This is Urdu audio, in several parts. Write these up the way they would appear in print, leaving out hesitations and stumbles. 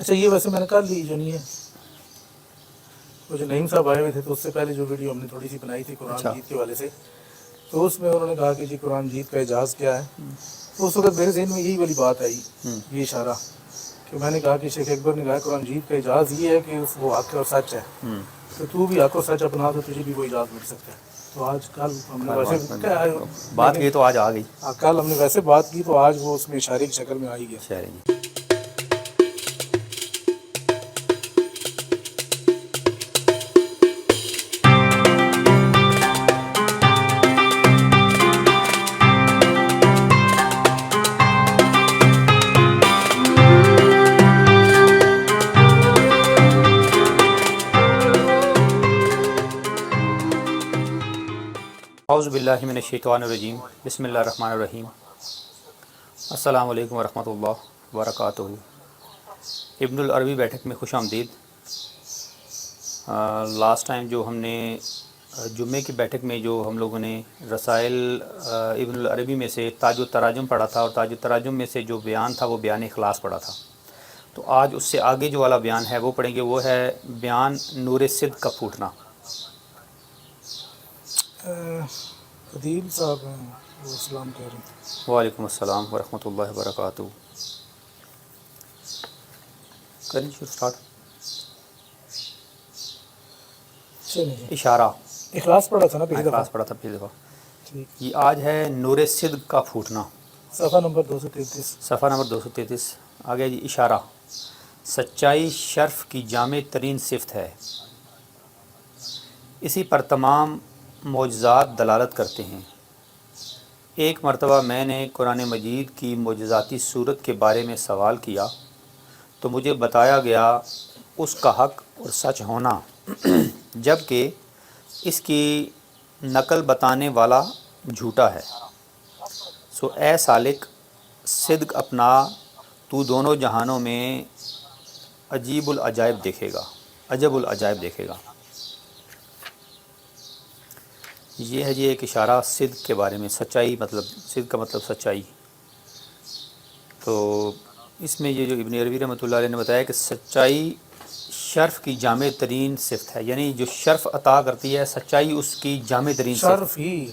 اچھا یہ ویسے میں نے کل لی جو نہیں ہے، وہ جو نعیم صاحب آئے ہوئے تھے تو اس سے پہلے جو ویڈیو ہم نے تھوڑی سی بنائی تھی قرآن مجید کے حوالے سے، تو اس میں انہوں نے کہا کہ جی قرآن مجید کا اعجاز کیا ہے، تو اس وقت میرے ذہن میں یہی والی بات آئی، یہ اشارہ کہ میں نے کہا کہ شیخ اکبر نے کہا قرآن مجید کا اعجاز یہ ہے کہ وہ حق اور سچ ہے، تو بھی حق اور سچ اپنا تو تجھے بھی وہ اعجاز مل سکتا ہے۔ تو آج کل ہم نے ویسے بات کی تو آج آ گئی، کل ہم نے ویسے بات کی تو آج وہ اس میں اشارے کی شکل میں آئی گیا۔ شاعری۔ اعوذ باللہ من الشیطان الرجیم، بسم اللہ الرحمن الرحیم۔ السلام علیکم ورحمۃ اللہ وبرکاتہ۔ ابن العربی بیٹھک میں خوش آمدید۔ لاسٹ ٹائم جو ہم نے جمعے کی بیٹھک میں جو ہم لوگوں نے رسائل ابن العربی میں سے تاج التراجم پڑھا تھا، اور تاج التراجم میں سے جو بیان تھا وہ بیان اخلاص پڑھا تھا، تو آج اس سے آگے جو والا بیان ہے وہ پڑھیں گے، وہ ہے بیان نور صدق کا پھوٹنا۔ عدیل صاحب ہیں وہ السلام کہہ رہے ہیں۔ وعلیکم السلام ورحمۃ اللہ وبرکاتہ۔ کریں شروع سٹارٹ۔ اشارہ اخلاص پڑھا تھا نا پہلی دفعہ، اخلاص پڑھا تھا پہلی دفعہ۔ ٹھیک، یہ آج ہے نور صدق کا پھوٹنا، صفحہ نمبر 233۔ صفحہ نمبر 233۔ آگے جی اشارہ، سچائی شرف کی جامع ترین صفت ہے، اسی پر تمام معجزات دلالت کرتے ہیں۔ ایک مرتبہ میں نے قرآن مجید کی معجزاتی صورت کے بارے میں سوال کیا تو مجھے بتایا گیا اس کا حق اور سچ ہونا، جبکہ اس کی نقل بتانے والا جھوٹا ہے۔ سو اے سالک، صدق اپنا، تو دونوں جہانوں میں عجیب العجائب دیکھے گا۔ یہ ہے جی ایک اشارہ صدق کے بارے میں، سچائی، مطلب صدق کا مطلب سچائی۔ تو اس میں یہ جو ابن عربی رحمۃ اللہ علیہ نے بتایا کہ سچائی شرف کی جامع ترین صفت ہے، یعنی جو شرف عطا کرتی ہے سچائی اس کی جامع ترین صفت۔ شرف ہی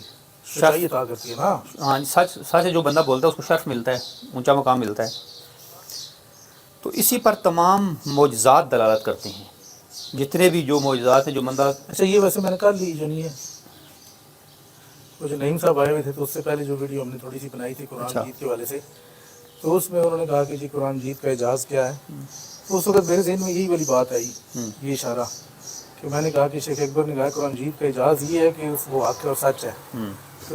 سچائی عطا کرتی ہے نا، ہاں، سچ جو بندہ بولتا ہے اس کو شرف ملتا ہے، اونچا مقام ملتا ہے۔ تو اسی پر تمام معجزات دلالت کرتے ہیں، جتنے بھی جو معجزات ہیں جو بندہ۔ اچھا یہ ویسے میں نے کل لی جو نہیں ہے، وہ جو نعیم صاحب آئے ہوئے تھے تو اس سے پہلے جو ویڈیو ہم نے تھوڑی سی بنائی تھی قرآن مجید کے حوالے سے، تو اس میں انہوں نے کہا کہ جی قرآن مجید کا اعجاز کیا ہے، تو اس وقت میرے ذہن میں یہی والی بات آئی، یہ اشارہ کہ میں نے کہا کہ شیخ اکبر نے کہا قرآن مجید کا اعجاز یہ ہے کہ وہ حق اور سچ ہے،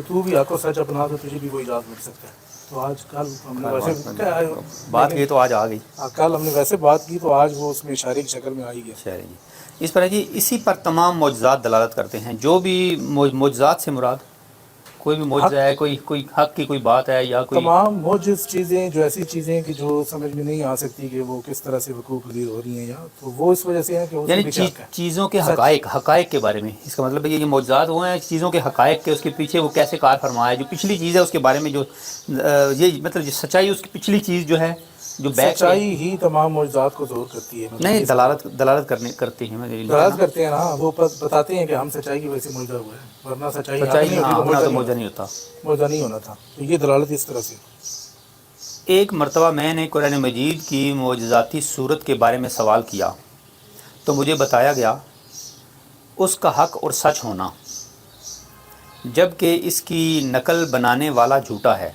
تو بھی حق اور سچ اپنا تو تجھے بھی وہ اعجاز مل سکتا ہے۔ تو آج کل ہم نے ویسے بات کی تو آج آ گئی، کل ہم نے ویسے بات کی تو آج وہ اس میں اشارے کی شکل میں آئی گیا۔ شاعری جی۔ اس پر ہے جی، اسی پر تمام معجزات دلالت کرتے ہیں۔ جو بھی معجزات سے مراد کوئی بھی معجزہ ہے، کوئی حق کی کوئی بات ہے، یا کوئی تمام معجز چیزیں، جو ایسی چیزیں کہ جو سمجھ میں نہیں آ سکتی کہ وہ کس طرح سے وقوع پذیر ہو رہی ہیں، یا تو وہ اس وجہ سے ہیں کہ یعنی چیزوں کے حقائق کے بارے میں، اس کا مطلب یہ معجزات وہ ہیں چیزوں کے حقائق کے، اس کے پیچھے وہ کیسے کار فرمایا ہے، جو پچھلی چیز ہے اس کے بارے میں، جو یہ مطلب سچائی اس کی پچھلی چیز جو ہے، جو سچائی ہی تمام معجزات کو ظہور کرتی ہے، نہیں دلالت کرتے ہیں، دلالت کرتے ہیں نا، وہ بتاتے ہیں کہ ہم سچائی کی وجہ سے معجزہ ہوا ہے، ورنہ سچائی تو معجزہ نہیں ہوتا، معجزہ نہیں ہونا تھا۔ تو یہ دلالت اس طرح سے۔ ایک مرتبہ میں نے قرآن مجید کی معجزاتی صورت کے بارے میں سوال کیا تو مجھے بتایا گیا اس کا حق اور سچ ہونا، جبکہ اس کی نقل بنانے والا جھوٹا ہے۔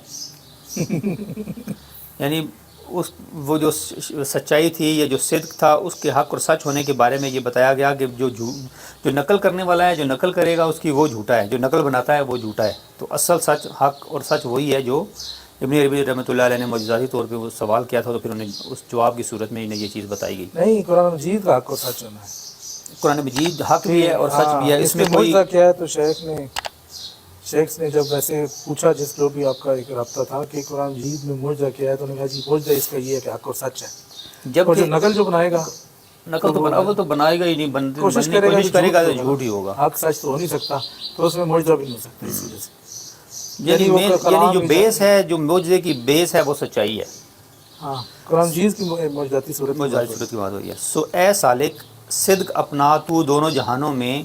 یعنی وہ جو سچائی تھی یا جو صدق تھا اس کے حق اور سچ ہونے کے بارے میں یہ بتایا گیا کہ جو نقل کرنے والا ہے، جو نقل کرے گا اس کی وہ جھوٹا ہے، جو نقل بناتا ہے وہ جھوٹا ہے۔ تو اصل سچ، حق اور سچ وہی ہے جو ابن عربی رحمۃ اللہ علیہ نے معجزاتی طور پہ وہ سوال کیا تھا، تو پھر انہیں اس جواب کی صورت میں انہیں یہ چیز بتائی گئی۔ نہیں، قرآن مجید کا حق اور سچ ہونا ہے، قرآن مجید حق بھی ہے اور سچ بھی ہے، اس میں کوئی معجزہ کیا ہے۔ تو شیخ نے جب ویسے پوچھا، جس جو بھی آپ کا ایک رابطہ تھا کہ قرآن مجید میں معجزہ کیا ہے، تو انہوں نے کہا جی معجزہ اس کا یہ ہے کہ حق اور سچ ہے، اور جو نقل جو بنائے گا، نقل تو بنائے گا ہی نہیں، کوشش کرے گا تو جھوٹ ہی ہوگا، حق سچ تو ہو نہیں سکتا، تو اس میں معجزہ بھی نہیں ہو سکتا اس وجہ سے۔ یعنی جو بیس ہے، جو معجزے کی بیس ہے وہ سچائی ہے۔ ہاں، قرآن مجید کی معجزاتی صورت کی بات معجزاتی صورت کی بات ہوئی ہے. سو اے سالک صدق اپنا تو دونوں جہانوں میں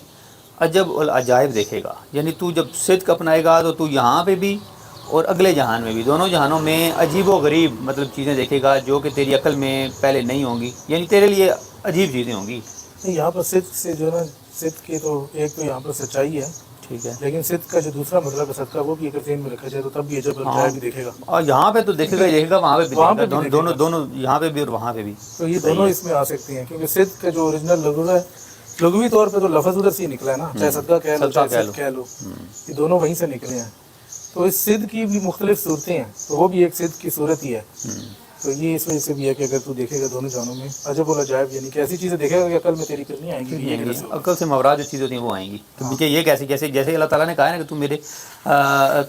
عجب العجائب دیکھے گا. یعنی تو جب صدق اپنائے گا تو تو یہاں پہ بھی اور اگلے جہان میں بھی، دونوں جہانوں میں عجیب و غریب مطلب چیزیں دیکھے گا جو کہ تیری عقل میں پہلے نہیں ہوں گی، یعنی تیرے لیے عجیب چیزیں ہوں گی. نہیں، یہاں پر صدق سے جو ہے نا، صدق کی تو ایک تو یہاں پر سچائی ہے، ٹھیک ہے. لیکن صدق کا جو دوسرا مطلب ہے صدقہ، وہ بھی اگر ذہن میں رکھا جائے تو تب بھی عجب العجائب بھی دیکھے گا. اور یہاں پہ تو دیکھے گا ہی دیکھے گا، وہاں پہ بھی وہاں دیکھے پہ گا، بھی دونوں دیکھے گا. دونوں یہاں پہ بھی اور وہاں پہ بھی. تو یہ دونوں اس میں آ سکتی ہیں، کیونکہ صدق کا جو اوریجنل لغو ہے، لغوی طور پہ تو لفظ ادھر سے ہی نکلا ہے نا، چاہے صدقہ کہہ لو چاہے صدق کہہ لو، یہ دونوں وہیں سے نکلے ہیں. تو اس صدق کی بھی مختلف صورتیں ہیں، تو وہ بھی ایک صدق کی صورت ہی ہے. تو یہ اس وجہ سے بھی ہے کہ اگر تو دیکھے گا دونوں جانوں میں عجب العجائب، یعنی کہ ایسی چیزیں دیکھے گا کہ عقل میں تیری کرنی آئیں گی. یہ کیسے ہوگا؟ عقل سے مراد جو چیزیں ہوتی ہیں وہ آئیں گی. کیونکہ یہ کیسے جیسے اللہ تعالیٰ نے کہا ہے نا کہ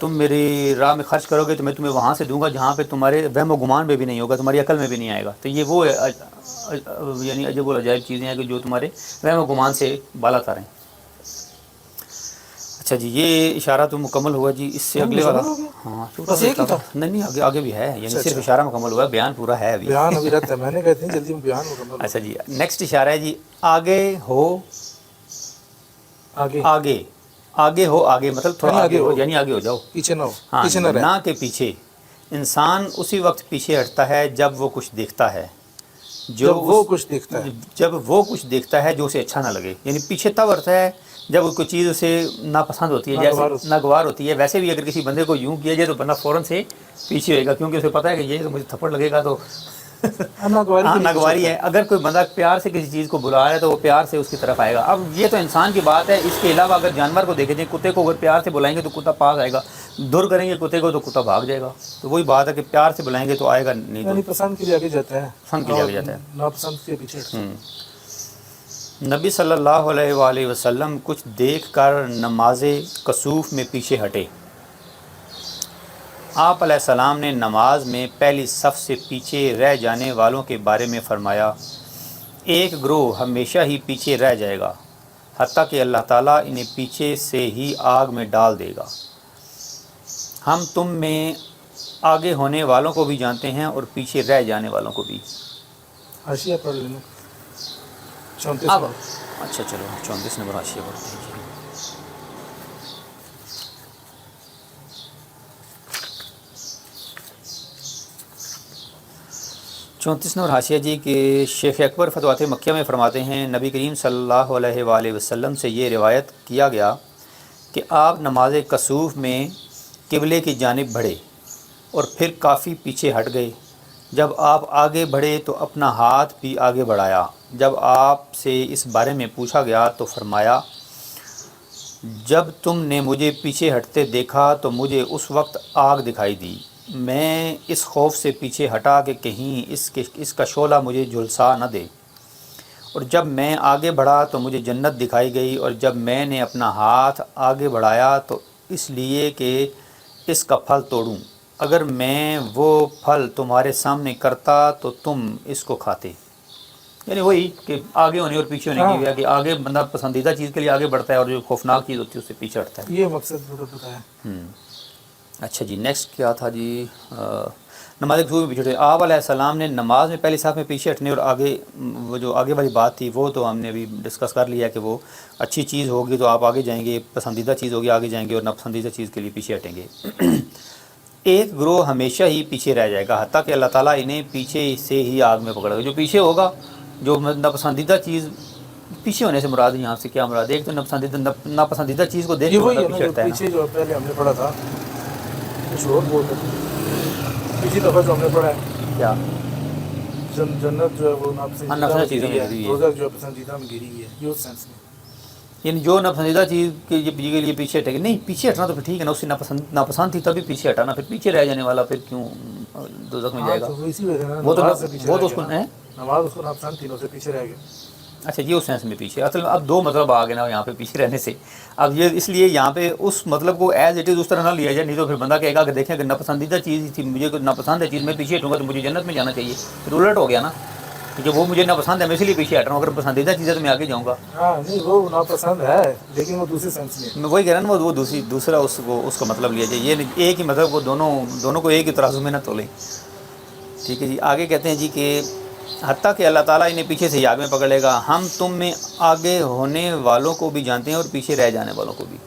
تم میری راہ میں خرچ کرو گے تو میں تمہیں وہاں سے دوں گا جہاں پہ تمہارے وہم و گمان میں بھی نہیں ہوگا، تمہاری عقل میں بھی نہیں آئے گا. تو یہ وہ یعنی عجب العجائب چیزیں ہیں کہ جو تمہارے وہم و گمان سے بالا تر ہیں. اچھا جی، یہ اشارہ تو مکمل ہوا جی. اس سے اگلے والا ہاں بس ایک ہی تھا؟ نہیں آگے بھی ہے، یعنی صرف اشارہ مکمل ہوا ہے، بیان پورا ہے ابھی. بیان ابھی رہتا ہے، میں نے کہتے ہیں جلدی میں بیان مکمل. اچھا جی، نیکسٹ اشارہ ہے جی، آگے ہو آگے آگے آگے ہو آگے، مطلب تھوڑا آگے ہو، یعنی آگے ہو جاؤ، پیچھے نہ ہو، ہاں، پیچھے نہ رہے. نہ کہ پیچھے. انسان اسی وقت پیچھے ہٹتا ہے جب وہ کچھ دیکھتا ہے جب وہ کچھ دیکھتا ہے، جب وہ کچھ دیکھتا ہے جو اسے اچھا نہ لگے. یعنی پیچھے تب ہٹتا ہے جب کوئی چیز اسے ناپسند ہوتی ہے، جیسے ناگوار ہوتی ہے. ویسے بھی اگر کسی بندے کو یوں کیا جائے تو بندہ فوراً سے پیچھے ہوئے گا، کیونکہ اسے پتہ ہے کہ یہ تو مجھے تھپڑ لگے گا تو ناگواری ہے. اگر کوئی بندہ پیار سے کسی چیز کو بلا رہا ہے تو وہ پیار سے اس کی طرف آئے گا. اب یہ تو انسان کی بات ہے. اس کے علاوہ اگر جانور کو دیکھیں، کتے کو اگر پیار سے بلائیں گے تو کتا پاس آئے گا، دور کریں گے کتے کو تو کتا بھاگ جائے گا. تو وہی بات ہے کہ پیار سے بلائیں گے تو آئے گا نہیں، یعنی پسند کے لیے آگے جاتا ہے، پسند کے لیے آگے جاتا ہے، ناپسند کے پیچھے. نبی صلی اللہ علیہ وآلہ وسلم کچھ دیکھ کر نماز کسوف میں پیچھے ہٹے. آپ علیہ السلام نے نماز میں پہلی صف سے پیچھے رہ جانے والوں کے بارے میں فرمایا، ایک گروہ ہمیشہ ہی پیچھے رہ جائے گا حتیٰ کہ اللہ تعالیٰ انہیں پیچھے سے ہی آگ میں ڈال دے گا. ہم تم میں آگے ہونے والوں کو بھی جانتے ہیں اور پیچھے رہ جانے والوں کو بھی. حاشیہ پڑھ لینا 34 اب اچھا چلو 34 نمبر حاشیہ پڑھتے ہیں. 34 نمبر حاشیہ جی کہ شیخ اکبر فتوحات مکیہ میں فرماتے ہیں، نبی کریم صلی اللہ علیہ وآلہ وسلم سے یہ روایت کیا گیا کہ آپ نماز کسوف میں قبلے کی جانب بڑھے اور پھر کافی پیچھے ہٹ گئے. جب آپ آگے بڑھے تو اپنا ہاتھ بھی آگے بڑھایا. جب آپ سے اس بارے میں پوچھا گیا تو فرمایا، جب تم نے مجھے پیچھے ہٹتے دیکھا تو مجھے اس وقت آگ دکھائی دی. میں اس خوف سے پیچھے ہٹا کہ کہیں اس کا شعلہ مجھے جھلسا نہ دے. اور جب میں آگے بڑھا تو مجھے جنت دکھائی گئی. اور جب میں نے اپنا ہاتھ آگے بڑھایا تو اس لیے کہ اس کا پھل توڑوں. اگر میں وہ پھل تمہارے سامنے کرتا تو تم اس کو کھاتے. یعنی وہی کہ آگے ہونے اور پیچھے ہونے کی وجہ کہ آگے بندہ پسندیدہ چیز کے لیے آگے بڑھتا ہے اور جو خوفناک چیز ہوتی ہے اس سے پیچھے ہٹتا ہے. یہ مقصد بتایا. اچھا جی، نیکسٹ کیا تھا جی؟ نماز کسوف میں پیچھے ہٹے. آپ علیہ السلام نے نماز میں پہلی صف میں پیچھے ہٹنے اور آگے، وہ جو آگے والی بات تھی وہ تو ہم نے ابھی ڈسکس کر لیا کہ وہ اچھی چیز ہوگی تو آپ آگے جائیں گے، پسندیدہ چیز ہوگی آگے جائیں گے، اور ناپسندیدہ چیز کے لیے پیچھے ہٹیں گے. ایک گروہ ہمیشہ ہی پیچھے رہ جائے گا حتیٰ کہ اللہ تعالیٰ انہیں پیچھے سے ہی آگ میں پکڑے گا. جو پیچھے ہوگا، جو ناپسندیدہ چیز، پیچھے ہونے سے مراد یہاں سے کیا مراد ہے؟ ایک تو ناپسندیدہ چیز کو دیکھ کے پیچھے ہٹتا ہے. پیچھے جو پہلے ہم نے پڑھا تھا کچھ اور بول رہے تھے، پچھلی دفعہ جو ہم نے پڑھا ہے کیا جنت جو ہے وہ ناپسندیدہ چیزوں میں گری ہوئی ہے، دوزخ جو ہے پسندیدہ میں گری ہوئی ہے. یہ اس سینس میں یعنی جو ناپسندیدہ چیز کے لیے پیچھے ہٹے گا. نہیں، پیچھے ہٹنا تو پھر ٹھیک ہے نا، اس سے ناپسند تھی تبھی پیچھے ہٹانا. پھر پیچھے رہ جانے والا پھر کیوں دوزخ میں جائے گا؟ وہ تو اس کو نماز اس کو ناپسند تھی، اسے پیچھے رہ گیا. اچھا، یہ اس سینس میں پیچھے. اصل میں اب دو مطلب آ گئے نا یہاں پہ پیچھے رہنے سے. اب یہ اس لیے یہاں پہ اس مطلب کو ایز اٹ از اس طرح نہ لیا جائے، نہیں تو پھر بندہ کہے گا کہ دیکھیں کہ ناپسندیدہ چیز تھی، مجھے کوئی ناپسند ہے چیز، میں پیچھے ہٹوں گا تو مجھے جنت میں جانا چاہیے. پھر الٹ ہو گیا نا کہ وہ مجھے ناپسند ہے میں اس لیے پیچھے ہٹ رہا ہوں. اگر پسندیدہ چیز ہے تو میں آگے جاؤں گا. ہاں نہیں، وہ ناپسند ہے لیکن وہ دوسرے سینس میں وہی کہہ رہا نا، وہ دوسرا اس کا مطلب لیا جائے. یہ ایک ہی مطلب کو دونوں کو ایک ہی ترازو میں نہ تولیں. ٹھیک ہے جی. آگے کہتے ہیں جی کہ حتیٰ کہ اللہ تعالیٰ انہیں پیچھے سے یاد میں پکڑ لے گا. ہم تم میں آگے ہونے والوں کو بھی جانتے ہیں اور پیچھے رہ جانے والوں کو بھی.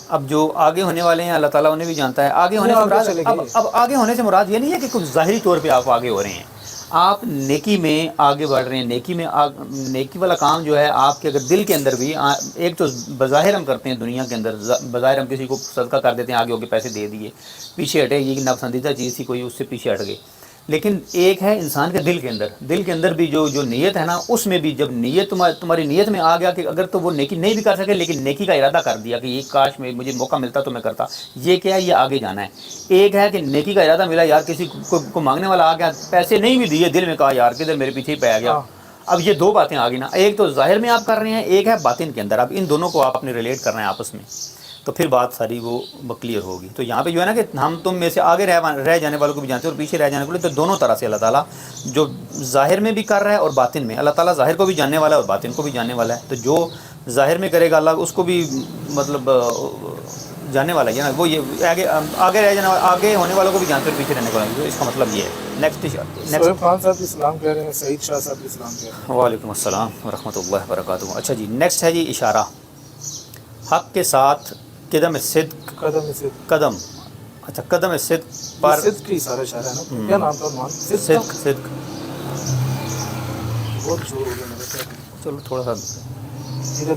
اب جو آگے ہونے والے ہیں اللہ تعالیٰ انہیں بھی جانتا ہے. آگے ہونے سے مراد اب آگے ہونے سے مراد یہ نہیں ہے کہ کچھ ظاہری طور پہ آپ آگے ہو رہے ہیں. آپ نیکی میں آگے بڑھ رہے ہیں. نیکی والا کام جو ہے آپ کے اگر دل کے اندر بھی ایک تو بظاہر ہم کرتے ہیں دنیا کے اندر, بظاہر ہم کسی کو صدقہ کر دیتے ہیں, آگے ہو کے پیسے دے دیے, پیچھے ہٹے, یہ ناپسندیدہ چیز تھی کوئی, اس سے پیچھے ہٹ گئے. لیکن ایک ہے انسان کے دل کے اندر بھی جو نیت ہے نا, اس میں بھی جب نیت تمہاری نیت میں آ گیا کہ اگر تو وہ نیکی نہیں بھی کر سکے لیکن نیکی کا ارادہ کر دیا کہ یہ کاش میں مجھے موقع ملتا تو میں کرتا, یہ کیا ہے, یہ آگے جانا ہے. ایک ہے کہ نیکی کا ارادہ ملا, یار کسی کو مانگنے والا آ گیا, پیسے نہیں بھی دیے, دل میں کہا یار کدھر میرے پیچھے ہی پہ گیا. اب یہ دو باتیں آ گئی نا, ایک تو ظاہر میں آپ کر رہے ہیں, ایک ہے باطن کے اندر. اب ان دونوں کو آپ نے ریلیٹ کرنا ہے آپس میں, تو پھر بات ساری وہ کلیئر ہوگی. تو یہاں پہ جو ہے نا کہ ہم تم میں سے آگے رہ جانے والوں کو بھی جانتے ہیں اور پیچھے رہ جانے والے, تو دونوں طرح سے اللہ تعالیٰ جو ظاہر میں بھی کر رہا ہے اور باطن میں. اللہ تعالیٰ ظاہر کو بھی جاننے والا ہے اور باطن کو بھی جاننے والا ہے. تو جو ظاہر میں کرے گا اللہ اس کو بھی مطلب جاننے والا ہے نا, وہ یہ آگے رہ جانے والا, آگے ہونے والوں کو بھی جانتے اور پیچھے رہنے والا ہے. اس کا مطلب یہ ہے. نیکسٹ خان صاحب اسلام کہہ رہے ہیں, سعید شاہ صاحب اسلام کہہ رہے ہیں. وعلیکم السلام ورحمۃ اللہ وبرکاتہ. اچھا جی, نیکسٹ ہے جی اشارہ. حق کے ساتھ قدم صدق, قدم اچھا قدم صدق پر صدق کی سارا اشارہ ہے نا, کیا نام تھا عنوان؟ صدق. بہت زور ہو گیا میرا. چلو تھوڑا سا جب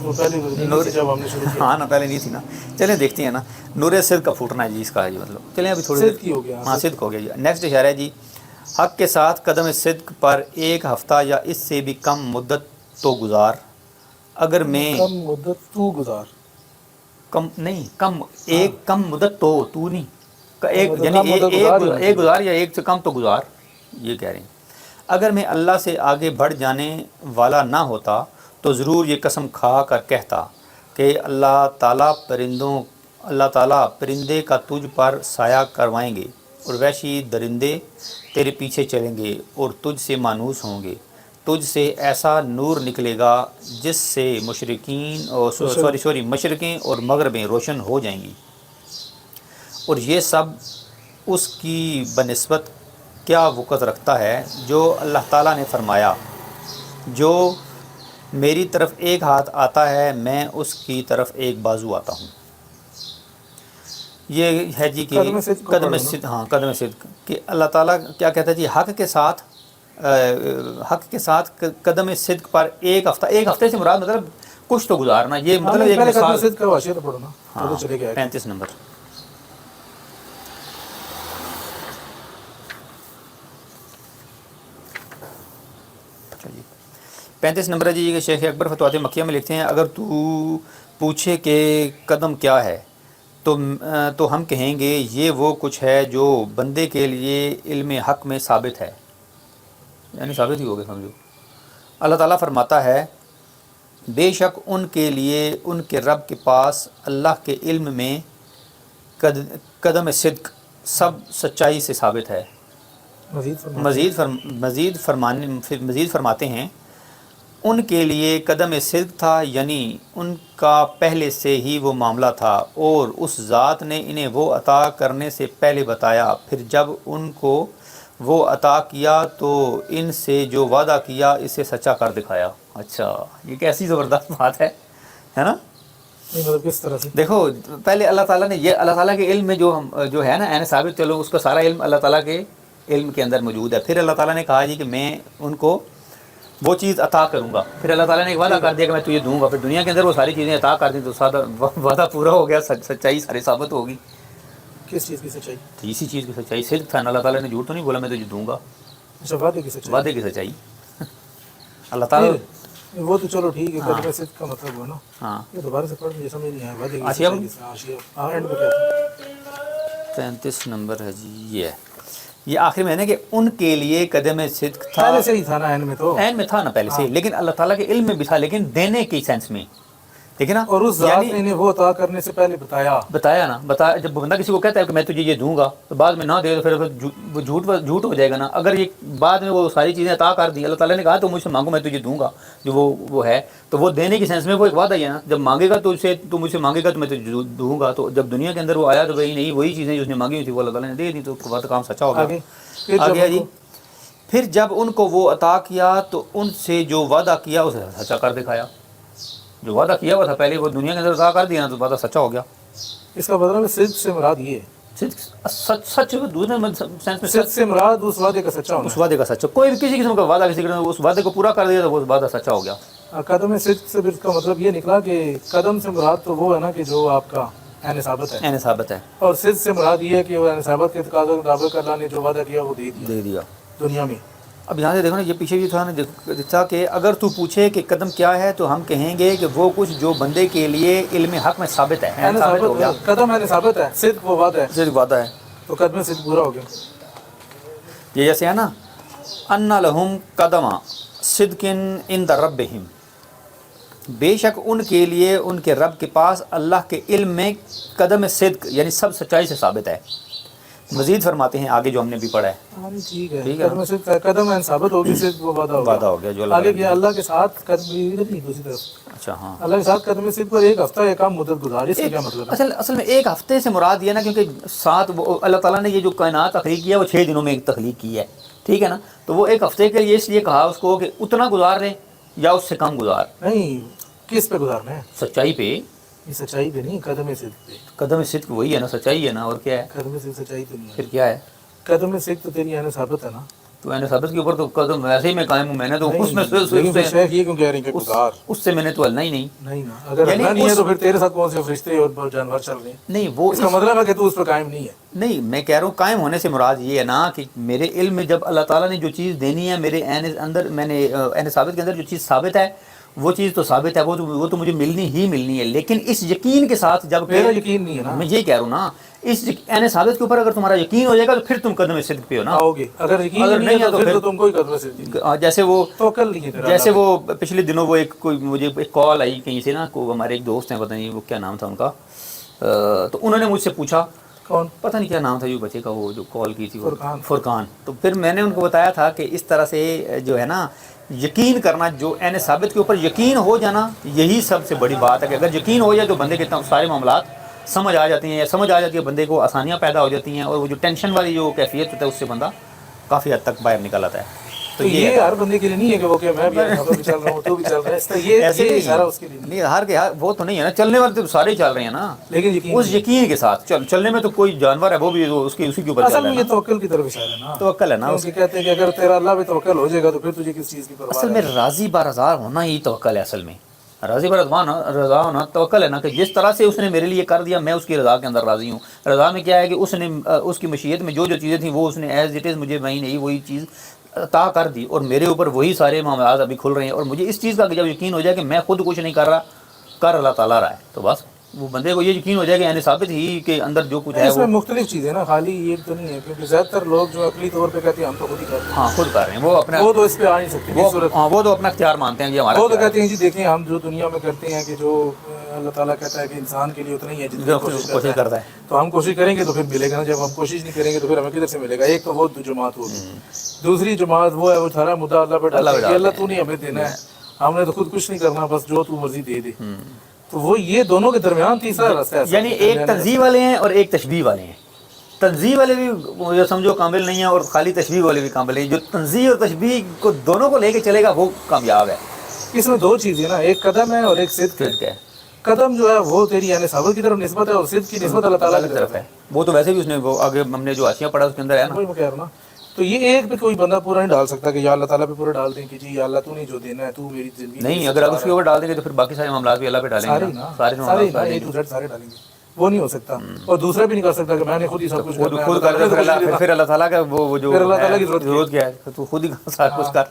ہم نے شروع کیا, ہاں نا پہلے نہیں تھی نا. چلیں دیکھتے ہیں نا, نور صدق کا پھوٹنا ہے جی اس کا ہے جی. مطلب چلیں ابھی تھوڑی صدق کی ہو گیا. ہاں صدق ہو گیا جی. نیکسٹ اشارہ ہے جی, حق کے ساتھ قدم صدق پر ایک ہفتہ یا اس سے بھی کم مدت تو گزار. اگر میں کم مدت تو گزار, کم نہیں, کم مدت تو نہیں, یعنی ایک گزار یا ایک سے کم تو گزار, یہ کہہ رہے ہیں. اگر میں اللہ سے آگے بڑھ جانے والا نہ ہوتا تو ضرور یہ قسم کھا کر کہتا کہ اللہ تعالیٰ پرندے کا تجھ پر سایہ کروائیں گے اور وحشی درندے تیرے پیچھے چلیں گے اور تجھ سے مانوس ہوں گے. تجھ سے ایسا نور نکلے گا جس سے مشرقیں اور مغربیں روشن ہو جائیں گی. اور یہ سب اس کی بنسبت کیا وقت رکھتا ہے جو اللہ تعالیٰ نے فرمایا, جو میری طرف ایک ہاتھ آتا ہے میں اس کی طرف ایک بازو آتا ہوں. یہ ہے جی کہ قدم صدق کہ اللہ تعالیٰ کیا کہتا ہے جی, حق کے ساتھ قدم صدق پر ایک ہفتے سے مراد مطلب کچھ تو گزارنا. یہ مطلب ایک مثال. ہاں 35 نمبر. چلیے 35 نمبر ہے جی کہ شیخ اکبر فتوحات مکیہ میں لکھتے ہیں, اگر تو پوچھے کہ قدم کیا ہے تو ہم کہیں گے یہ وہ کچھ ہے جو بندے کے لیے علم حق میں ثابت ہے. یعنی ثابت ہی ہو گیا سمجھو. اللہ تعالیٰ فرماتا ہے, بے شک ان کے لیے ان کے رب کے پاس اللہ کے علم میں قدم صدق سب سچائی سے ثابت ہے. مزید فرماتے ہیں, ان کے لیے قدم صدق تھا, یعنی ان کا پہلے سے ہی وہ معاملہ تھا اور اس ذات نے انہیں وہ عطا کرنے سے پہلے بتایا, پھر جب ان کو وہ عطا کیا تو ان سے جو وعدہ کیا اسے سچا کر دکھایا. اچھا یہ کیسی زبردست بات ہے نا. مطلب کس طرح سے دیکھو, پہلے اللہ تعالیٰ نے یہ اللہ تعالیٰ کے علم میں جو ہے نا عین ثابت, چلو اس کا سارا علم اللہ تعالیٰ کے علم کے اندر موجود ہے. پھر اللہ تعالیٰ نے کہا جی کہ میں ان کو وہ چیز عطا کروں گا. پھر اللہ تعالیٰ نے ایک وعدہ کر دیا کہ میں تجھے دوں گا. پھر دنیا کے اندر وہ ساری چیزیں عطا کر دیں تو وعدہ پورا ہو گیا, سچائی ساری ثابت ہوگی. کس چیز کی سچائی؟ تو اسی چیز کی سچائی صدق تھا. اللہ تعالیٰ نے جھوٹ تو نہیں بولا میں تجھے دوں گا. اچھا وعدے کی سچائی, وعدے کی سچائی اللہ تعالیٰ. وہ تو چلو ٹھیک ہے, قدم صدق کا مطلب ہوا نا. ہاں یہ دوبارہ سے پڑھ مجھے سمجھ نہیں آیا. وعدے کی آشیا سچائی اینڈ پہ کیا تھا؟ 35 نمبر ہے جی. یہ آخر میں ہے کہ ان کے لیے قدم صدق تھا. پہلے سے ہی تھا نا, عین میں تو عین میں تھا نا پہلے سے, لیکن اللہ تعالیٰ کے علم میں بھی تھا, لیکن دینے کی سینس میں دیکھیں نا، اور اس ذات یعنی نے انہیں وہ عطا کرنے سے پہلے بتایا نا، بتایا جب بندہ کسی کو کہتا ہے کہ میں تجھے یہ دوں گا تو بعد میں نہ دے تو پھر وہ جھوٹ ہو جائے گا نا. اگر یہ بعد میں وہ ساری چیزیں عطا کر دی، اللہ تعالیٰ نے کہا تو مجھ سے مانگو میں تجھے دوں گا، جو وہ ہے تو وہ دینے کی سینس میں وہ ایک وعدہ ہی ہے نا. جب مانگے گا تو مجھ سے مانگے گا تو میں تجھے دوں گا. تو جب دنیا کے اندر وہ آیا تو وہی نہیں، وہی چیزیں جو اس نے مانگی ہوئی تھی وہ اللہ تعالیٰ نے دے دی، تو بات کام سچا ہو گیا. آگے جی، پھر جب ان کو وہ عطا کیا تو ان سے جو وعدہ کیا اسے سچا کر دکھایا. جو وعدہ کیا ہوا تھا پہلے وہ دنیا کے اندر عطا کر دیا نا، تو وعدہ سچا ہو گیا. اس کا مطلب صدق سے مراد یہ ہے، سچ دوسرے سینس میں صدق سے مراد اس وعدے کا سچا ہونا. اس وعدے کا سچا، کوئی بھی کسی قسم کا وعدہ کسی قسم اس وعدے کو پورا کر دیا تو وہ وعدہ سچا ہو گیا. قدم صدق سے اس کا مطلب یہ نکلا کہ قدم سے مراد تو وہ ہے نا کہ جو آپ کا عین ثابت ہے، عین ثابت ہے، اور صدق سے مراد یہ ہے کہ وہ عین ثابت کے تقاضوں کے مطابق اللہ نے جو وعدہ کیا وہ دے دیا دنیا میں. اب یہاں سے دیکھو نا، یہ پیچھے بھی تھا نا جیسا کہ اگر تو پوچھے کہ قدم کیا ہے تو ہم کہیں گے کہ وہ کچھ جو بندے کے لیے علم حق میں ثابت ہے. عین ثابت ہو گیا، قدم عین ثابت ہے، صدق وہ وعدہ ہے، صدق وعدہ ہے. تو قدم صدق پورا ہو گیا. یہ جیسے ہے نا، ان لہم قدم صدق عند ربہم، بے شک ان کے لیے ان کے رب کے پاس اللہ کے علم میں قدم صدق یعنی سب سچائی سے ثابت ہے. مزید فرماتے ہیں آگے جو ہم نے بھی پڑھا ہے. ٹھیک ہے، قدم صدق قدم عین ثابت ہوگی، صدق وہ وعدہ ہو گیا جو آگے کیا اللہ کے ساتھ قدم دوسری طرف. اچھا ہاں، اللہ کے ساتھ قدم صدق پر ایک ہفتہ ایک کام مدت گزار، اس کا کیا مطلب ہے؟ اصل میں ایک ہفتے سے مراد یہ نا، کیونکہ ساتھ اللہ تعالیٰ نے یہ جو کائنات تخلیق کیا وہ 6 دنوں میں تخلیق کی ہے، ٹھیک ہے نا. تو وہ ایک ہفتے کے لیے اس لیے کہا اس کو کہ اتنا گزار لیں یا اس سے کم گزار. نہیں، کس پہ گزارنا ہے؟ سچائی پہ. یہ سچائی پہ نہیں، قدم صدق پہ. قدم صدق وہی ہے نا، سچائی ہے نا، اور کیا ہے؟ قدم صدق سچائی تو نہیں ہے، پھر کیا ہے؟ قدم صدق تو تیری عین ثابت ہے نا. تو عین ثابت کے اوپر تو قدم ویسے ہی میں قائم ہوں. میں نے تو اس میں لیکن پھر شیخ یہ کیوں کہہ رہے ہیں کہ گزار؟ اس سے میں نے تو ہلنا ہی نہیں. نہیں نا، اگر ہلنا نہیں ہے تو پھر تیرے ساتھ کون سے فرشتے اور جانور چل رہے ہیں؟ نہیں، وہ اس کا مطلب ہے کہ تو اس پر قائم نہیں ہے. نہیں، میں کہہ رہا ہوں قائم ہونے سے مراد یہ ہے نا کہ میرے علم میں جب اللہ تعالیٰ نے جو چیز دینی ہے میرے عین اندر، میں نے عین ثابت کے اندر جو چیز ثابت ہے وہ چیز تو ثابت ہے، وہ تو مجھے ملنی ہی ملنی ہے. لیکن اس یقین کے ساتھ جب میرا یقین نہیں ہے نا، میں یہ کہہ رہا ہوں نا، اس عین ثابت کے اوپر اگر تمہارا یقین ہو جائے گا تو پھر تم قدم صدق پہ ہو نا. آؤ گے. اگر یقین نہیں ہے تو پھر تو تم کوئی قدم صدق نہیں. جیسے وہ توکل نہیں ہے تیرا. جیسے وہ پچھلے دنوں وہ مجھے ایک کال آئی کہیں سے نا، ہمارے ایک دوست ہیں، پتہ نہیں وہ کیا نام تھا ان کا، تو انہوں نے مجھ سے پوچھا، کون؟ پتہ نہیں کیا نام تھا جو بچے کا، وہ جو کال کی تھی فرقان. تو پھر میں نے ان کو بتایا تھا کہ اس طرح سے جو ہے نا یقین کرنا، جو عین ثابت کے اوپر یقین ہو جانا، یہی سب سے بڑی بات ہے. کہ اگر یقین ہو جائے تو بندے کے سارے معاملات سمجھ آ جاتے ہیں، یا سمجھ آ جاتی ہے بندے کو، آسانیاں پیدا ہو جاتی ہیں، اور وہ جو ٹینشن والی جو کیفیت ہوتا ہے اس سے بندہ کافی حد تک باہر نکل آتا ہے. تو یہ ہر بندے کے لیے نہیں ہے کہ وہ کہ میں بھی چل رہا ہوں تو بھی چل رہا ہے، اس طرح یہ اشارہ اس کے لیے نہیں. ہر کے وہ تو نہیں ہے نا، چلنے والے تو سارے ہی چل رہے ہیں نا، لیکن اس یقین کے ساتھ چلنے میں تو کوئی جانور ہے وہ بھی اسی کے اوپر اصل میں یہ توکل کی طرف اشارہ ہے نا. توکل ہے نا. اس کہتے ہیں کہ اگر تیرا اللہ پہ توکل ہو جائے گا تو پھر تجھے کس چیز کی پرواہ ہے؟ اصل میں راضی برضا ہونا ہی توکل ہے. اصل میں راضی رضا ہونا توکل ہے نا، کہ جس طرح سے اس نے میرے لیے کر دیا میں اس کی رضا کے اندر راضی ہوں. رضا میں کیا ہے کہ اس نے اس کی مشیت میں جو چیزیں تھیں وہ اس نے ایز اٹ از مجھے وہی نہیں وہی چیز عطا کر دی، اور میرے اوپر وہی سارے معاملات ابھی کھل رہے ہیں. اور مجھے اس چیز کا جب یقین ہو جائے کہ میں خود کچھ نہیں کر رہا، کر اللہ تعالیٰ رہا ہے، تو بس وہ بندے کو یہ یقین ہو جائے کہ یعنی ثابت ہی کے اندر جو کچھ ہے اس میں مختلف چیزیں نا، خالی یہ تو نہیں ہے. کیونکہ زیادہ تر لوگ جو عقلی طور پہ کہتے ہیں ہم تو خود ہی کر رہے ہیں، ہاں خود کر رہے ہیں، وہ اپنا وہ تو اس پہ آ نہیں سکتے. وہ تو اپنا اختیار مانتے ہیں جی ہمارا. وہ تو کہتے ہیں جی دیکھیں ہم جو دنیا میں کرتے ہیں کہ جو اللہ تعالیٰ کہتا ہے کہ انسان کے لیے اتنا ہی ہے جتنا کوشش کرتا ہے، تو ہم کوشش کریں گے تو پھر ملے گا نا. جب ہم کوشش نہیں کریں گے تو پھر ہمیں کدھر سے ملے گا؟ ایک تو وہ جماعت ہوگی، دوسری جماعت وہ ہے وہ سارا مدعا اللہ پہ ڈالتا ہے کہ اللہ تو نہیں ہمیں دینا ہے، ہم نے تو خود کچھ نہیں کرنا، بس جو تو مرضی دے دے. تو وہ یہ دونوں کے درمیان تیسرا راستہ ہے. یعنی ایک تنزیہ والے ہیں اور ایک تشبیہ والے ہیں. تنزیہ والے بھی جو سمجھو کامل نہیں ہیں، اور خالی تشبیہ والے بھی کامل نہیں. جو تنزیہ اور تشبیہ کو دونوں کو لے کے چلے گا وہ کامیاب ہے. اس میں دو چیزیں نا، ایک قدم ہے اور ایک صدق ہے. قدم جو ہے وہ تیری یعنی ثابت کی طرف نسبت ہے، اور صدق کی نسبت اللہ تعالیٰ کی طرف ہے. وہ تو ویسے بھی اس نے وہ آگے ہم نے جو آسیاں پڑھا اس کے اندر ہے نا. وہی میں کہہ رہا ہوں نا. تو یہ ایک پہ کوئی بندہ پورا نہیں ڈال سکتا کہ یا اللہ تعالیٰ پہ پورا ڈال دیں کہ جی یا اللہ تو نہیں جو دینا ہے تو میری زندگی نہیں. اگر آپ اس کے اوپر ڈال دیں گے تو پھر باقی سارے معاملات بھی اللہ پہ ڈالیں گے، سارے ڈالیں گے. وہ نہیں ہو سکتا، اور دوسرا بھی نہیں کر سکتا کہ میں نے خود ہی سب کچھ خود کر. پھر اللہ تعالیٰ کا وہ جو اللہ تعالیٰ کی ضرورت کیا ہے تو خود ہی سارا کچھ کر.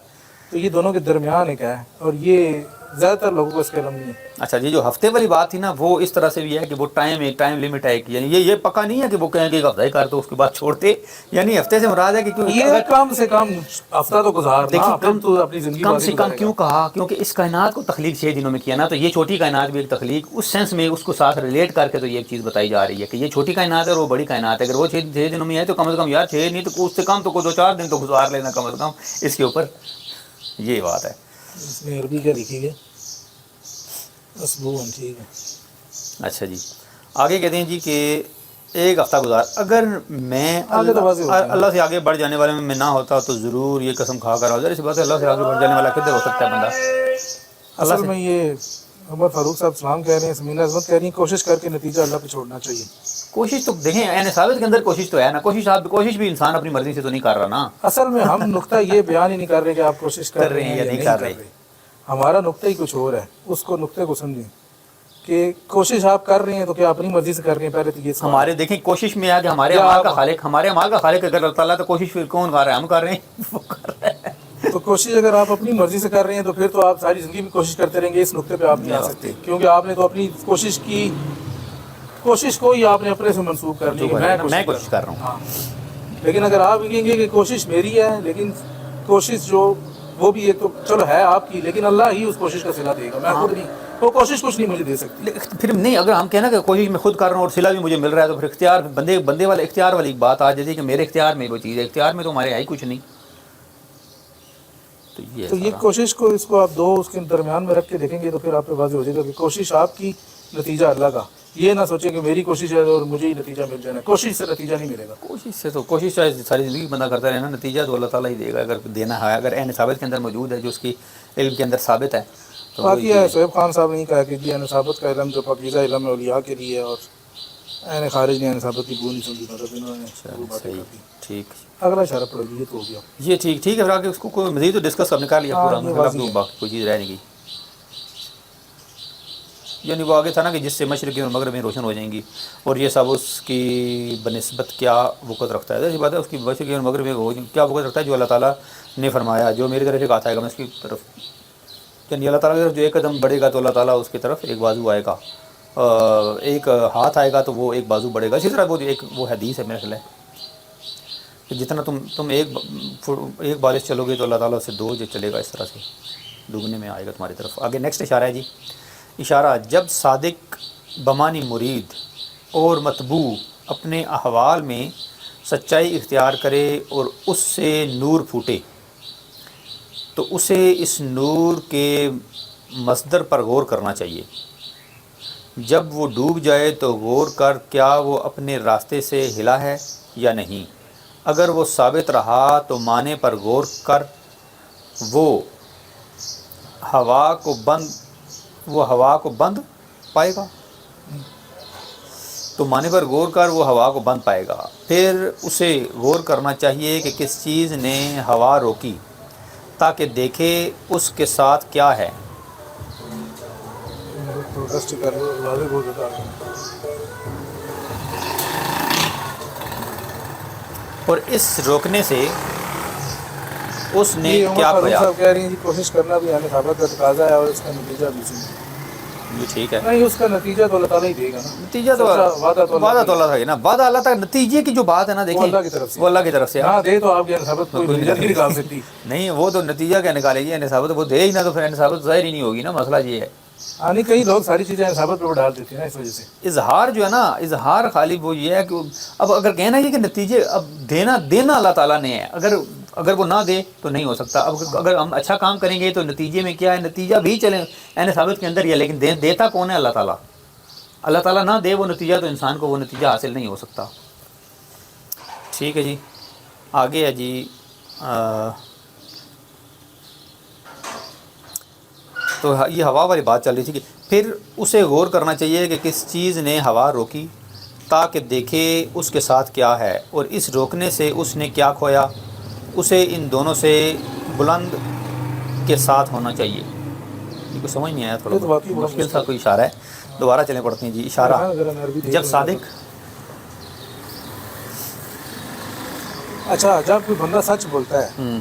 تو یہ دونوں کے درمیان ایک ہے، اور یہ زیادہ تر لوگوں کو اس کا علم نہیں ہے. اچھا جی، جو ہفتے والی بات تھی نا وہ اس طرح سے بھی ہے کہ وہ ٹائم لمٹ ہے، یعنی یہ پکا نہیں ہے کہ وہ کہیں کہ ایک ہفتہ ہی کر تو اس کے بعد چھوڑتے، یعنی ہفتے سے مراد ہے کہ یہ کم سے کم ہفتہ تو گزارنا. دیکھیے پھر تو اپنی زندگی کم باقی سے کم گزارے گا. کیوں کہا؟ کیونکہ اس کائنات کو تخلیق 6 دنوں میں کیا نا، تو یہ چھوٹی کائنات بھی ایک تخلیق اس سینس میں اس کو ساتھ ریلیٹ کر کے تو یہ ایک چیز بتائی جا رہی ہے کہ یہ چھوٹی کائنات ہے اور وہ بڑی کائنات ہے. اگر وہ 6 دنوں میں ہے تو کم از کم یار 6 نہیں تو اس سے کم تو کوئی 2-4 دن تو گزار لینا کم از کم اس کے اوپر. یہ بات ہے. اس میں عربی کیا لکھی ہے؟ اسبوعاً. ٹھیک ہے. اچھا جی، آگے کہتے ہیں جی کہ ایک ہفتہ گزار، اگر میں آگے تو واضح ہوتا ہے. اللہ سے آگے بڑھ جانے والے میں نہ ہوتا تو ضرور یہ قسم کھا کر ظاہر سی بات ہے اللہ سے آگے بڑھ جانے والا کدھر ہو سکتا ہے بندہ؟ اللہ اصل سے میں یہ عمر فاروق صاحب سلام کہہ رہے ہیں، سمینہ عظمت کہہ رہی ہیں کوشش کر کے نتیجہ اللہ پہ چھوڑنا چاہیے. کوشش تو دیکھیں عین ثابت کے اندر کوشش تو ہے نا، کوشش بھی انسان اپنی مرضی سے تو نہیں کر رہا نا. اصل میں ہم نقطہ یہ بیان ہی نہیں کر رہے کہ آپ کوشش کر رہے ہیں یا نہیں کر رہے. ہمارا نقطہ ہی کچھ اور ہے. اس کو نقطے کو سمجھیں کہ کوشش آپ کر رہے ہیں تو کیا اپنی مرضی سے کر رہے ہیں. پہلے تو یہ ہمارے دیکھیں کوشش میں ہے کہ ہمارے اعمال کا خالق اگر اللہ تعالیٰ تو کوشش پھر کون کر رہا ہے؟ ہم کر رہے ہیں، وہ کر رہے ہیں. تو کوشش اگر آپ اپنی مرضی سے کر رہے ہیں تو پھر تو آپ ساری زندگی میں کوشش کرتے رہیں گے. اس نقطے پہ آپ نہیں آ سکتے کیونکہ آپ نے تو اپنی کوشش کو ہی آپ نے اپنے سے منسوخ کر لی. میں کوشش کر رہا ہوں. ہاں. لیکن اگر آپ کہیں گے کہ کوشش میری ہے، لیکن کوشش جو وہ بھی ایک تو چلو ہے آپ کی، لیکن اللہ ہی اس کوشش کا صلہ دے گا. میں خود نہیں، وہ کوشش کچھ نہیں مجھے دے سکتی. پھر نہیں، اگر ہم کہنا کہ کوشش میں خود کر رہا ہوں اور صلہ بھی مجھے مل رہا ہے تو پھر اختیار بندے والے اختیار والی بات آ جاتی ہے کہ میرے اختیار میں وہ چیز ہے. اختیار میں تو ہمارے ہے ہی کچھ نہیں. تو یہ کوشش کو اس کو آپ دو اس کے درمیان میں رکھ کے دیکھیں گے تو پھر آپ پہ واضح ہو جائے گا کہ کوشش آپ کی، نتیجہ اللہ کا. یہ نہ سوچیں کہ میری کوشش ہے اور مجھے ہی نتیجہ مل جانا ہے. کوشش سے نتیجہ نہیں ملے گا. کوشش چاہے ساری زندگی بندہ کرتا رہے نا، نتیجہ تو اللہ تعالیٰ ہی دے گا اگر دینا ہے. اگر عین ثابت کے اندر موجود ہے جو اس کی علم کے اندر ثابت ہے تو باقی ہے شعیب خان صاحب نے کہا کہ جی عین ثابت کا علم جو پاکیزہ علم ہے اولیاء کے لیے، اور عین خارج نے عین ثابت کی بو نہیں سمجھی. مطلب انہوں نے وہ باتیں کر دی. ٹھیک، اگلا اشارہ پڑھ لیجیے تو ہو گیا. یہ ٹھیک ہے. پھر آگے اس کو کوئی مزید تو ڈسکس کرنے کا لیا پورا، باقی کوئی چیز رہ نہیں گئی. یعنی وہ آگے تھا نا کہ جس سے مشرقی اور مغربی روشن ہو جائیں گی، اور یہ سب اس کی بنسبت کیا وقت رکھتا ہے. ایسی بات ہے اس کی مشرقی اور مغربی کیا وقت رکھتا ہے جو اللہ تعالیٰ نے فرمایا جو میری طرف ایک ہاتھ آئے گا میں اس کی طرف، یعنی اللہ تعالیٰ کی طرف جو ایک قدم بڑھے گا تو اللہ تعالیٰ اس کی طرف ایک بازو آئے گا، ایک ہاتھ آئے گا تو وہ ایک بازو بڑھے گا. اسی طرح وہ حدیث ہے میرے خیال ہے کہ جتنا تم ایک بارش چلو گے تو اللہ تعالیٰ سے 2 جو چلے گا، اس طرح سے دوگنے میں آئے گا تمہاری طرف. آگے نیکسٹ اشارہ ہے جی. اشارہ جب صادق بمانی مرید اور مطبوع اپنے احوال میں سچائی اختیار کرے اور اس سے نور پھوٹے تو اسے اس نور کے مصدر پر غور کرنا چاہیے. جب وہ ڈوب جائے تو غور کر کیا وہ اپنے راستے سے ہلا ہے یا نہیں. اگر وہ ثابت رہا تو معنی پر غور کر وہ ہوا کو بند پائے گا. تو معنی پر غور کر وہ ہوا کو بند پائے گا. پھر اسے غور کرنا چاہیے کہ کس چیز نے ہوا روکی تاکہ دیکھے اس کے ساتھ کیا ہے. اور اس روکنے سے اس نے کیا کیا. کہہ رہی ہیں جی کوشش کرنا بھی ہمیں ثابت کا تقاضا ہے اور اس کا نتیجہ بھی یہ ٹھیک ہے. نہیں، اس کا نتیجہ تو اللہ تعالیٰ ہی دے گا نا. نتیجہ تو وعدہ تو اللہ تھا نا. وعدہ اللہ تک نتیجے کی جو بات ہے نا دیکھیں وہ اللہ کی طرف سے ہاں دے تو آپ کی ثابت کوئی نتیجہ نہیں نکال سکتی. نہیں وہ تو نتیجہ کیا نکالے گی ثابت، وہ دے ہی نہ تو پھر ثابت ظاہر ہی نہیں ہوگی نا. مسئلہ یہ ہے نہیں کئی لوگ ساری چیزیں ثابت پہ ڈال دیتے ہیں اس وجہ سے. اظہار جو ہے نا، اظہار خالی وہ یہ ہے کہ اب اگر کہنا یہ کہ نتیجے اب دینا اللہ تعالیٰ نے ہے، اگر وہ نہ دے تو نہیں ہو سکتا. اب اگر ہم اچھا کام کریں گے تو نتیجے میں کیا ہے، نتیجہ بھی چلے عین ثابت کے اندر ہی ہے، لیکن دیتا کون ہے؟ اللہ تعالیٰ. اللہ تعالیٰ نہ دے وہ نتیجہ تو انسان کو وہ نتیجہ حاصل نہیں ہو سکتا. ٹھیک ہے جی. آگے ہے جی تو یہ ہوا والی بات چل رہی تھی کہ پھر اسے غور کرنا چاہیے کہ کس چیز نے ہوا روکی تاکہ دیکھے اس کے ساتھ کیا ہے، اور اس روکنے سے اس نے کیا کھویا. اسے ان دونوں سے بلند کے ساتھ ہونا چاہیے. یہ کو سمجھ نہیں آیا، تھوڑا مشکل سا کوئی اشارہ ہے. دوبارہ چلیں پڑھتے ہیں جی. اشارہ جب صادق اچھا جب کوئی بندہ سچ بولتا ہے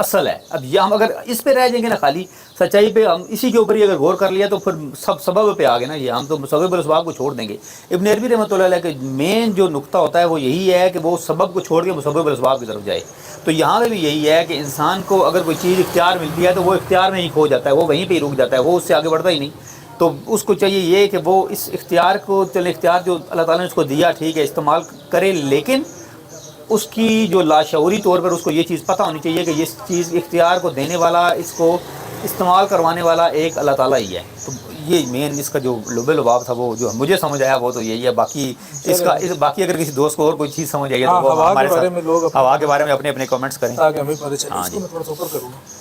اصل ہے. اب یہ ہم اگر اس پہ رہ جائیں گے نا خالی سچائی پہ، ہم اسی کے اوپر ہی اگر غور کر لیا تو پھر سب سبب پہ آ گئے نا، یہ ہم تو مسبب الاسباب کو چھوڑ دیں گے. ابن عربی رحمۃ اللہ علیہ کے مین جو نقطہ ہوتا ہے وہ یہی ہے کہ وہ سبب کو چھوڑ کے مسبب الاسباب کی طرف جائے. تو یہاں پہ بھی یہی ہے کہ انسان کو اگر کوئی چیز اختیار ملتی ہے تو وہ اختیار میں ہی کھو جاتا ہے، وہ وہیں پہ ہی رک جاتا ہے، وہ اس سے آگے بڑھتا ہی نہیں. تو اس کو چاہیے یہ کہ وہ اس اختیار کو، چلے اختیار جو اللہ تعالیٰ نے اس کو دیا ٹھیک ہے استعمال کرے، لیکن اس کی جو لاشعوری طور پر اس کو یہ چیز پتہ ہونی چاہیے کہ یہ چیز اختیار کو دینے والا، اس کو استعمال کروانے والا ایک اللہ تعالیٰ ہی ہے. تو یہ مین اس کا جو لب لباب تھا وہ جو مجھے سمجھ آیا وہ تو یہی ہے. باقی باقی اگر کسی دوست کو اور کوئی چیز سمجھ آئی ہے تو وہ ہمارے ساتھ ہوا کے بارے میں اپنے کامنٹس کریں. تاکہ ہمیں پتہ چلے. ہاں اس جی. کو میں تھوڑا سا اوپر کروں گا.